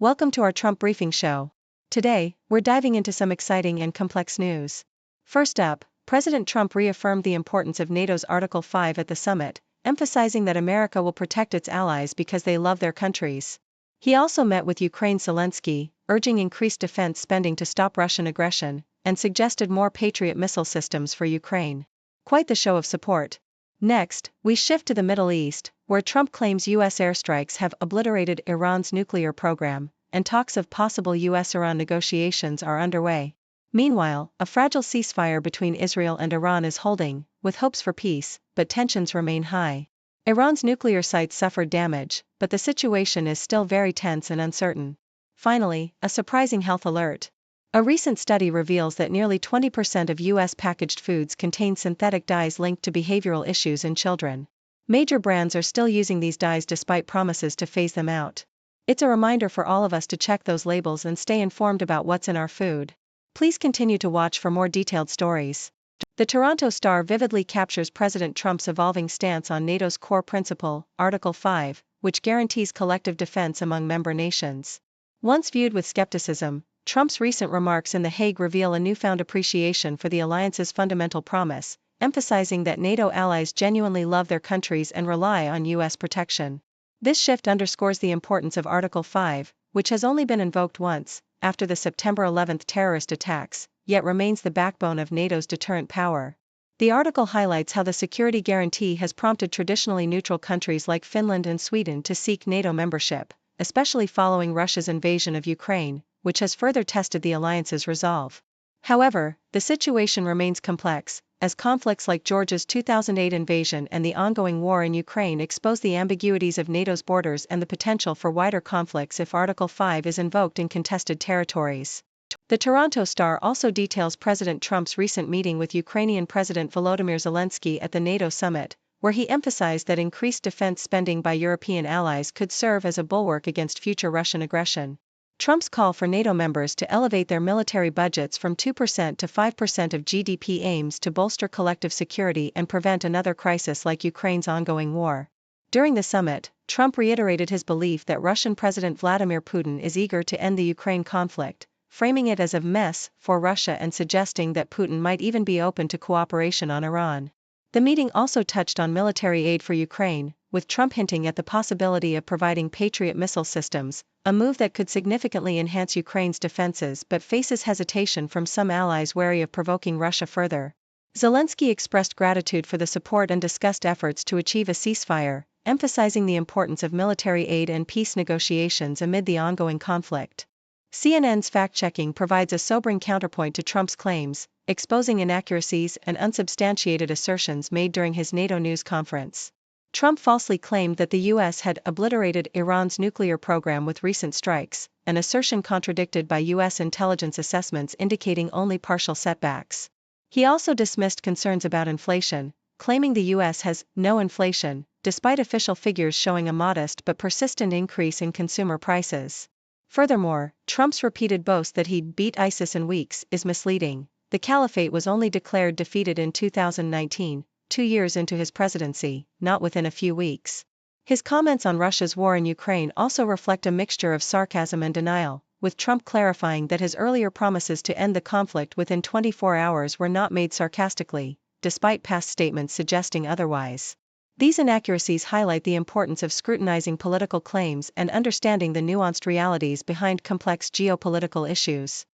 Welcome to our Trump Briefing Show. Today, we're diving into some exciting and complex news. First up, President Trump reaffirmed the importance of NATO's Article 5 at the summit, emphasizing that America will protect its allies because they love their countries. He also met with Ukraine's Zelenskyy, urging increased defense spending to stop Russian aggression, and suggested more Patriot missile systems for Ukraine. Quite the show of support. Next, we shift to the Middle East, where Trump claims U.S. airstrikes have obliterated Iran's nuclear program, and talks of possible U.S.-Iran negotiations are underway. Meanwhile, a fragile ceasefire between Israel and Iran is holding, with hopes for peace, but tensions remain high. Iran's nuclear sites suffered damage, but the situation is still very tense and uncertain. Finally, a surprising health alert. A recent study reveals that nearly 20% of U.S. packaged foods contain synthetic dyes linked to behavioral issues in children. Major brands are still using these dyes despite promises to phase them out. It's a reminder for all of us to check those labels and stay informed about what's in our food. Please continue to watch for more detailed stories. The Toronto Star vividly captures President Trump's evolving stance on NATO's core principle, Article 5, which guarantees collective defense among member nations. Once viewed with skepticism, Trump's recent remarks in The Hague reveal a newfound appreciation for the alliance's fundamental promise, emphasizing that NATO allies genuinely love their countries and rely on U.S. protection. This shift underscores the importance of Article 5, which has only been invoked once, after the September 11 terrorist attacks, yet remains the backbone of NATO's deterrent power. The article highlights how the security guarantee has prompted traditionally neutral countries like Finland and Sweden to seek NATO membership, especially following Russia's invasion of Ukraine, which has further tested the alliance's resolve. However, the situation remains complex, as conflicts like Georgia's 2008 invasion and the ongoing war in Ukraine expose the ambiguities of NATO's borders and the potential for wider conflicts if Article 5 is invoked in contested territories. The Toronto Star also details President Trump's recent meeting with Ukrainian President Volodymyr Zelenskyy at the NATO summit, where he emphasized that increased defense spending by European allies could serve as a bulwark against future Russian aggression. Trump's call for NATO members to elevate their military budgets from 2% to 5% of GDP aims to bolster collective security and prevent another crisis like Ukraine's ongoing war. During the summit, Trump reiterated his belief that Russian President Vladimir Putin is eager to end the Ukraine conflict, framing it as a mess for Russia and suggesting that Putin might even be open to cooperation on Iran. The meeting also touched on military aid for Ukraine, with Trump hinting at the possibility of providing Patriot missile systems, a move that could significantly enhance Ukraine's defenses but faces hesitation from some allies wary of provoking Russia further. Zelenskyy expressed gratitude for the support and discussed efforts to achieve a ceasefire, emphasizing the importance of military aid and peace negotiations amid the ongoing conflict. CNN's fact-checking provides a sobering counterpoint to Trump's claims, exposing inaccuracies and unsubstantiated assertions made during his NATO news conference. Trump falsely claimed that the U.S. had obliterated Iran's nuclear program with recent strikes, an assertion contradicted by U.S. intelligence assessments indicating only partial setbacks. He also dismissed concerns about inflation, claiming the U.S. has no inflation, despite official figures showing a modest but persistent increase in consumer prices. Furthermore, Trump's repeated boast that he'd beat ISIS in weeks is misleading. The caliphate was only declared defeated in 2019, 2 years into his presidency, not within a few weeks. His comments on Russia's war in Ukraine also reflect a mixture of sarcasm and denial, with Trump clarifying that his earlier promises to end the conflict within 24 hours were not made sarcastically, despite past statements suggesting otherwise. These inaccuracies highlight the importance of scrutinizing political claims and understanding the nuanced realities behind complex geopolitical issues.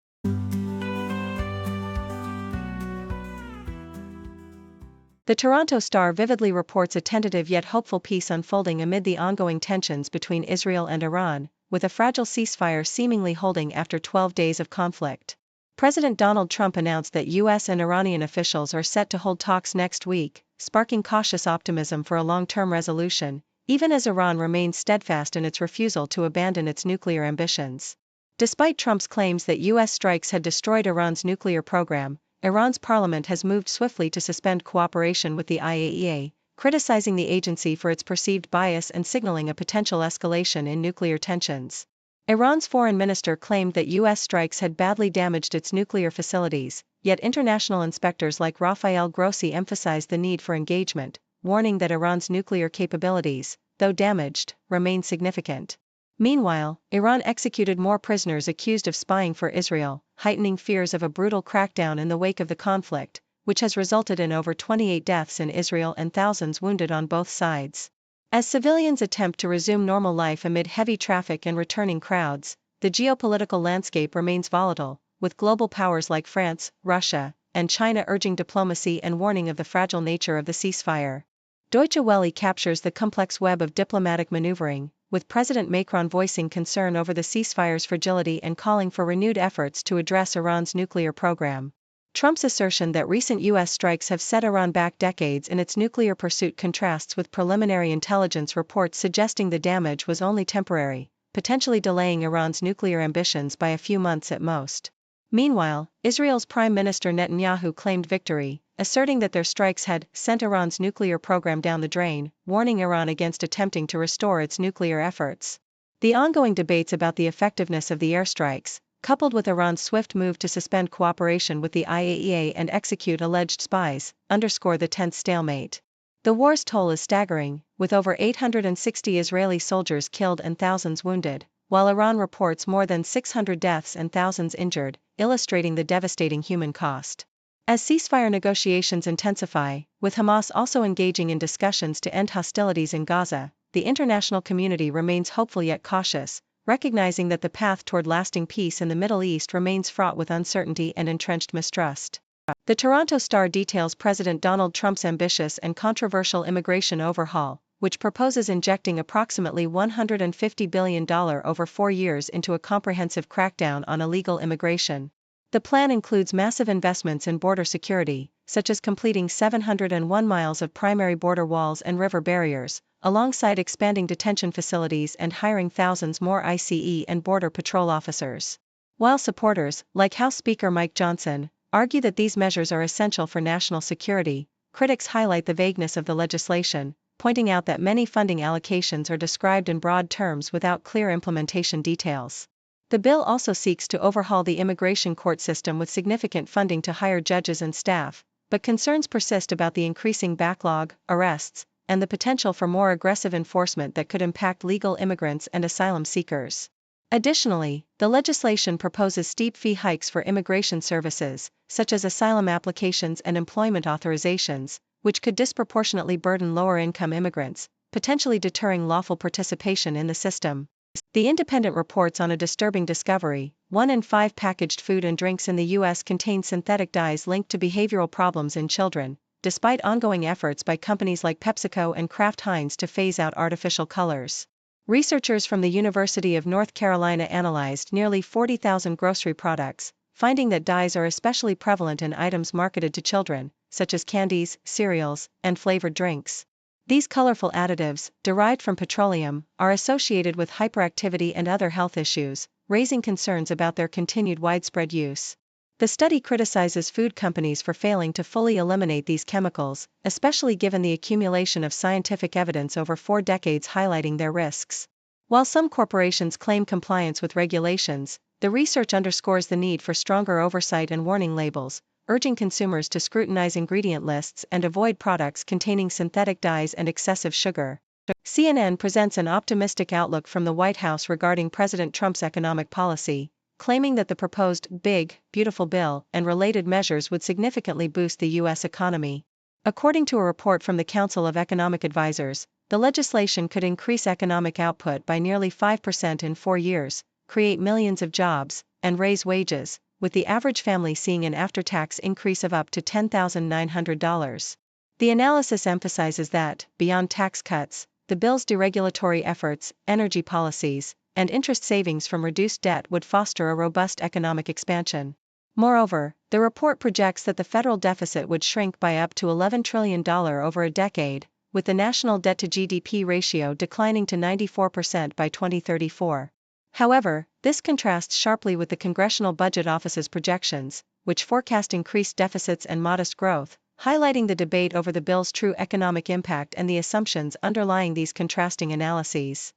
The Toronto Star vividly reports a tentative yet hopeful peace unfolding amid the ongoing tensions between Israel and Iran, with a fragile ceasefire seemingly holding after 12 days of conflict. President Donald Trump announced that U.S. and Iranian officials are set to hold talks next week, sparking cautious optimism for a long-term resolution, even as Iran remains steadfast in its refusal to abandon its nuclear ambitions. Despite Trump's claims that U.S. strikes had destroyed Iran's nuclear program, Iran's parliament has moved swiftly to suspend cooperation with the IAEA, criticizing the agency for its perceived bias and signaling a potential escalation in nuclear tensions. Iran's foreign minister claimed that U.S. strikes had badly damaged its nuclear facilities, yet international inspectors like Rafael Grossi emphasized the need for engagement, warning that Iran's nuclear capabilities, though damaged, remain significant. Meanwhile, Iran executed more prisoners accused of spying for Israel, heightening fears of a brutal crackdown in the wake of the conflict, which has resulted in over 28 deaths in Israel and thousands wounded on both sides. As civilians attempt to resume normal life amid heavy traffic and returning crowds, the geopolitical landscape remains volatile, with global powers like France, Russia, and China urging diplomacy and warning of the fragile nature of the ceasefire. Deutsche Welle captures the complex web of diplomatic maneuvering, with President Macron voicing concern over the ceasefire's fragility and calling for renewed efforts to address Iran's nuclear program. Trump's assertion that recent U.S. strikes have set Iran back decades in its nuclear pursuit contrasts with preliminary intelligence reports suggesting the damage was only temporary, potentially delaying Iran's nuclear ambitions by a few months at most. Meanwhile, Israel's Prime Minister Netanyahu claimed victory, asserting that their strikes had sent Iran's nuclear program down the drain, warning Iran against attempting to restore its nuclear efforts. The ongoing debates about the effectiveness of the airstrikes, coupled with Iran's swift move to suspend cooperation with the IAEA and execute alleged spies, underscore the tense stalemate. The war's toll is staggering, with over 860 Israeli soldiers killed and thousands wounded, while Iran reports more than 600 deaths and thousands injured, illustrating the devastating human cost. As ceasefire negotiations intensify, with Hamas also engaging in discussions to end hostilities in Gaza, the international community remains hopeful yet cautious, recognizing that the path toward lasting peace in the Middle East remains fraught with uncertainty and entrenched mistrust. The Toronto Star details President Donald Trump's ambitious and controversial immigration overhaul, which proposes injecting approximately $150 billion over 4 years into a comprehensive crackdown on illegal immigration. The plan includes massive investments in border security, such as completing 701 miles of primary border walls and river barriers, alongside expanding detention facilities and hiring thousands more ICE and Border Patrol officers. While supporters, like House Speaker Mike Johnson, argue that these measures are essential for national security, critics highlight the vagueness of the legislation, pointing out that many funding allocations are described in broad terms without clear implementation details. The bill also seeks to overhaul the immigration court system with significant funding to hire judges and staff, but concerns persist about the increasing backlog, arrests, and the potential for more aggressive enforcement that could impact legal immigrants and asylum seekers. Additionally, the legislation proposes steep fee hikes for immigration services, such as asylum applications and employment authorizations, which could disproportionately burden lower-income immigrants, potentially deterring lawful participation in the system. The Independent reports on a disturbing discovery: 1 in 5 packaged food and drinks in the U.S. contain synthetic dyes linked to behavioral problems in children, despite ongoing efforts by companies like PepsiCo and Kraft Heinz to phase out artificial colors. Researchers from the University of North Carolina analyzed nearly 40,000 grocery products, finding that dyes are especially prevalent in items marketed to children, such as candies, cereals, and flavored drinks. These colorful additives, derived from petroleum, are associated with hyperactivity and other health issues, raising concerns about their continued widespread use. The study criticizes food companies for failing to fully eliminate these chemicals, especially given the accumulation of scientific evidence over 4 decades highlighting their risks. While some corporations claim compliance with regulations, the research underscores the need for stronger oversight and warning labels, urging consumers to scrutinize ingredient lists and avoid products containing synthetic dyes and excessive sugar. CNN presents an optimistic outlook from the White House regarding President Trump's economic policy, claiming that the proposed Big, Beautiful Bill and related measures would significantly boost the U.S. economy. According to a report from the Council of Economic Advisors, the legislation could increase economic output by nearly 5% in 4 years, create millions of jobs, and raise wages, with the average family seeing an after-tax increase of up to $10,900. The analysis emphasizes that, beyond tax cuts, the bill's deregulatory efforts, energy policies, and interest savings from reduced debt would foster a robust economic expansion. Moreover, the report projects that the federal deficit would shrink by up to $11 trillion over a decade, with the national debt-to-GDP ratio declining to 94% by 2034. However, this contrasts sharply with the Congressional Budget Office's projections, which forecast increased deficits and modest growth, highlighting the debate over the bill's true economic impact and the assumptions underlying these contrasting analyses.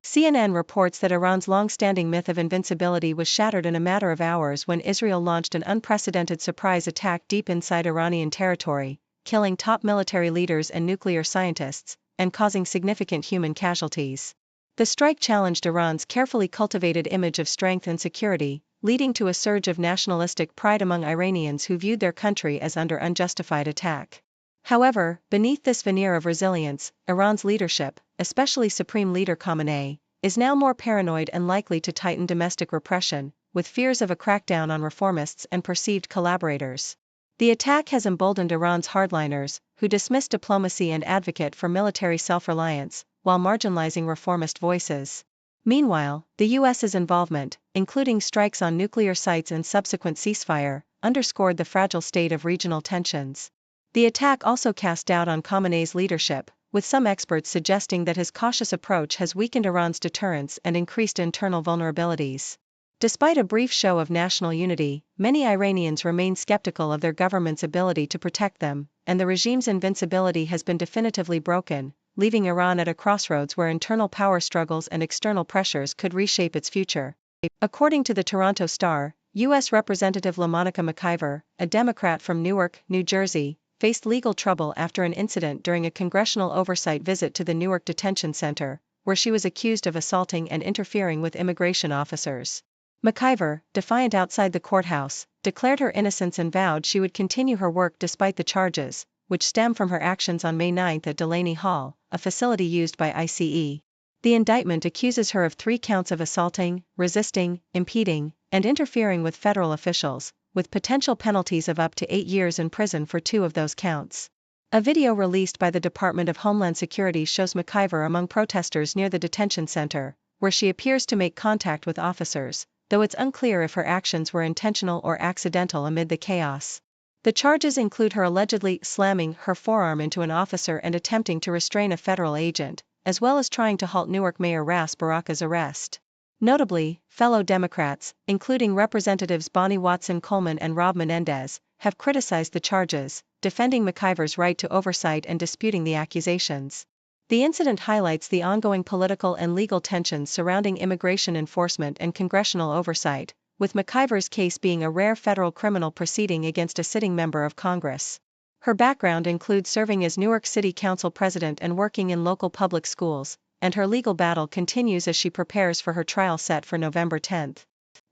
CNN reports that Iran's long-standing myth of invincibility was shattered in a matter of hours when Israel launched an unprecedented surprise attack deep inside Iranian territory, killing top military leaders and nuclear scientists, and causing significant human casualties. The strike challenged Iran's carefully cultivated image of strength and security, leading to a surge of nationalistic pride among Iranians who viewed their country as under unjustified attack. However, beneath this veneer of resilience, Iran's leadership, especially Supreme Leader Khamenei, is now more paranoid and likely to tighten domestic repression, with fears of a crackdown on reformists and perceived collaborators. The attack has emboldened Iran's hardliners, who dismiss diplomacy and advocate for military self-reliance, while marginalizing reformist voices. Meanwhile, the U.S.'s involvement, including strikes on nuclear sites and subsequent ceasefire, underscored the fragile state of regional tensions. The attack also cast doubt on Khamenei's leadership, with some experts suggesting that his cautious approach has weakened Iran's deterrence and increased internal vulnerabilities. Despite a brief show of national unity, many Iranians remain skeptical of their government's ability to protect them, and the regime's invincibility has been definitively broken, leaving Iran at a crossroads where internal power struggles and external pressures could reshape its future. According to the Toronto Star, U.S. Representative LaMonica McIver, a Democrat from Newark, New Jersey, faced legal trouble after an incident during a congressional oversight visit to the Newark Detention Center, where she was accused of assaulting and interfering with immigration officers. McIver, defiant outside the courthouse, declared her innocence and vowed she would continue her work despite the charges, which stem from her actions on May 9 at Delaney Hall, a facility used by ICE. The indictment accuses her of 3 counts of assaulting, resisting, impeding, and interfering with federal officials, with potential penalties of up to 8 years in prison for 2 of those counts. A video released by the Department of Homeland Security shows McIver among protesters near the detention center, where she appears to make contact with officers, though it's unclear if her actions were intentional or accidental amid the chaos. The charges include her allegedly slamming her forearm into an officer and attempting to restrain a federal agent, as well as trying to halt Newark Mayor Ras Baraka's arrest. Notably, fellow Democrats, including Representatives Bonnie Watson-Coleman and Rob Menendez, have criticized the charges, defending McIver's right to oversight and disputing the accusations. The incident highlights the ongoing political and legal tensions surrounding immigration enforcement and congressional oversight, with McIver's case being a rare federal criminal proceeding against a sitting member of Congress. Her background includes serving as Newark City Council president and working in local public schools, and her legal battle continues as she prepares for her trial set for November 10.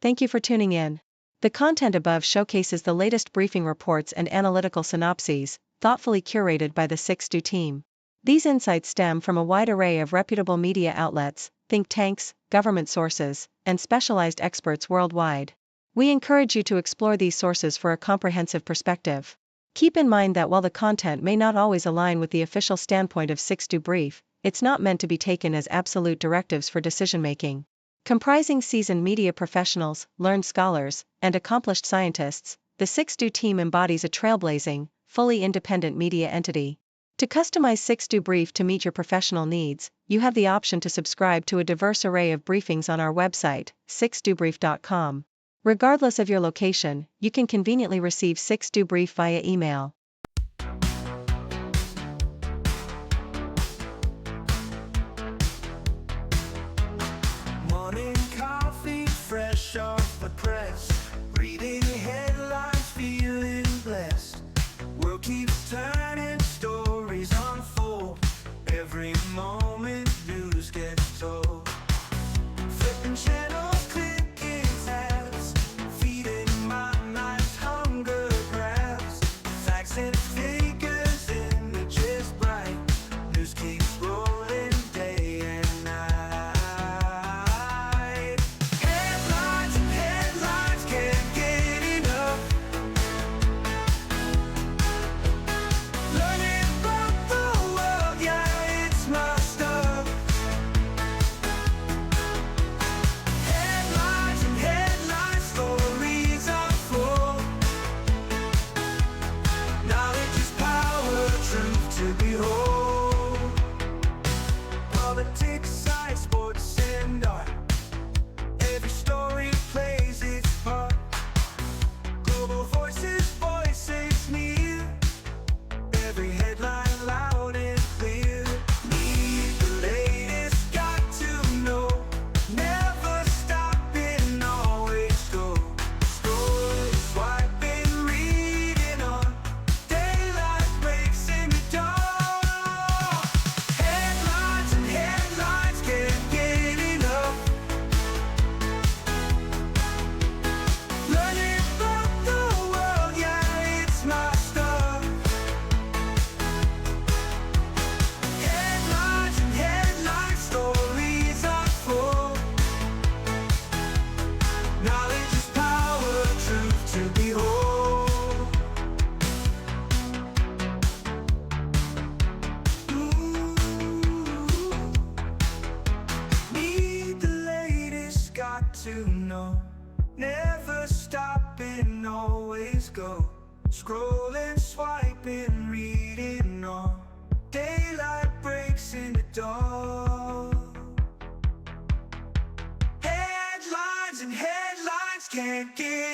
Thank you for tuning in. The content above showcases the latest briefing reports and analytical synopses, thoughtfully curated by the 6Do team. These insights stem from a wide array of reputable media outlets, think tanks, government sources, and specialized experts worldwide. We encourage you to explore these sources for a comprehensive perspective. Keep in mind that while the content may not always align with the official standpoint of 6Do Brief, it's not meant to be taken as absolute directives for decision-making. Comprising seasoned media professionals, learned scholars, and accomplished scientists, the 6Do team embodies a trailblazing, fully independent media entity. To customize 6Do Brief to meet your professional needs, you have the option to subscribe to a diverse array of briefings on our website, 6dobrief.com. Regardless of your location, you can conveniently receive 6Do Brief via email. Morning coffee, fresh off the press. Reading headlines, feeling blessed. World keeps turning, stories unfold. Every moment news gets told. Flipping channels, clicking tabs. Feeding my mind's hunger grabs. Facts to know. Never stopping, always go. Scrolling, swiping, reading on. Daylight breaks into dawn. Headlines and headlines can't get